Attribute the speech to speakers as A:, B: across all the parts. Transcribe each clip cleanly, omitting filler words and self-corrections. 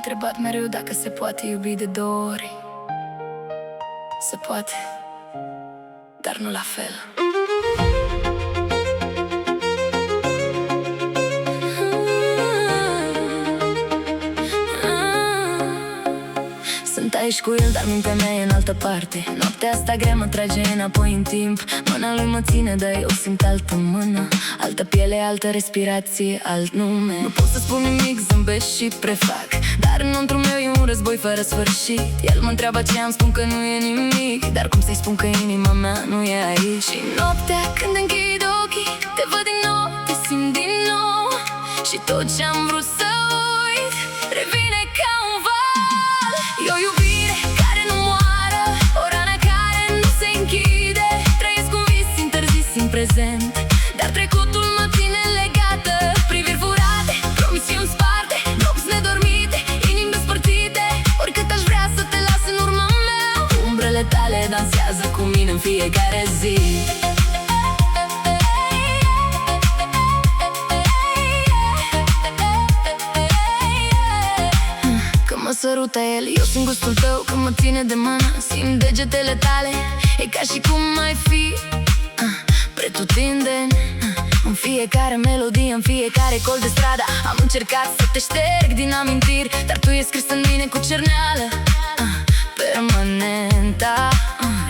A: întrebat mereu dacă se poate iubi de două ori. Se poate, dar nu la fel. Sunt aici cu el, dar mintea mea e în altă parte. Noaptea asta grea mă trage înapoi în timp. Mâna lui mă ține, dar eu simt altă mână. Altă piele, altă respirație, alt nume. Nu pot să spun nimic, zâmbesc și prefac, dar înăuntru meu e un război fără sfârșit. El mă întreabă ce am, spun că nu e nimic, dar cum să-i spun că inima mea nu e aici? Și noaptea când închid ochii, te văd din nou, te simt din nou. Și tot ce-am vrut să uit revine ca un val. E o iubire care nu moară, o rană care nu se închide. Trăiesc un vis interzis în prezent, dar trecutul mă ține legată. Priviri furate, promisiuni sparte, nopți nedormite, inimi despărțite. Oricât aș vrea să te las în urma mea, umbrele tale dansează cu mine în fiecare zi. Mă sărută el, eu simt gustul tău când mă ține de mână. Simt degetele tale, e ca și cum mai fi pretutindeni. În fiecare melodie, în fiecare col de stradă am încercat să te șterg din amintiri, dar tu e scris în mine cu cerneală permanentă.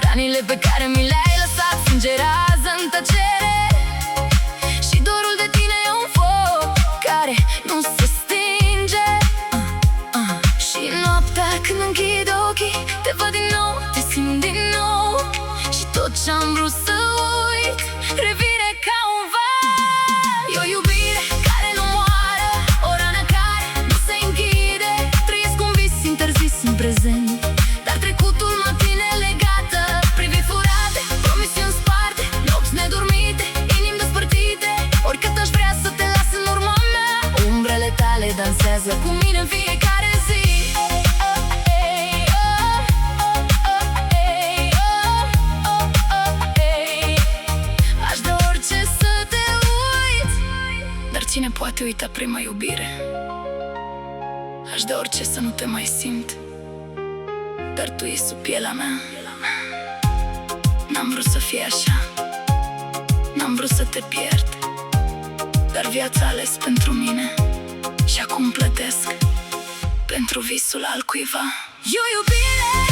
A: Ranile pe care mi le-ai lăsat sângerează în tăcere, și dorul de tine e un foc care nu se stinge. Și noaptea când închid ochii, te văd din nou, te simt din nou. Și tot ce-am vrut să uit revine ca un val. E o iubire care nu moară, o rană care nu se închide. Trăiesc un vis interzis în prezent, dar trecutul mă ține legată. Priviri furate, promisiuni sparte, nopți nedormite, inimi despărțite. Oricât aș vrea să te las în urma mea, umbrele tale dansează cu mine în fiecare zi. Cine poate uita prima iubire? Aș da orice să nu te mai simt, dar tu ești sub pielea mea. N-am vrut să fie așa, n-am vrut să te pierd, dar viața a ales pentru mine și acum plătesc pentru visul altcuiva. E o iubire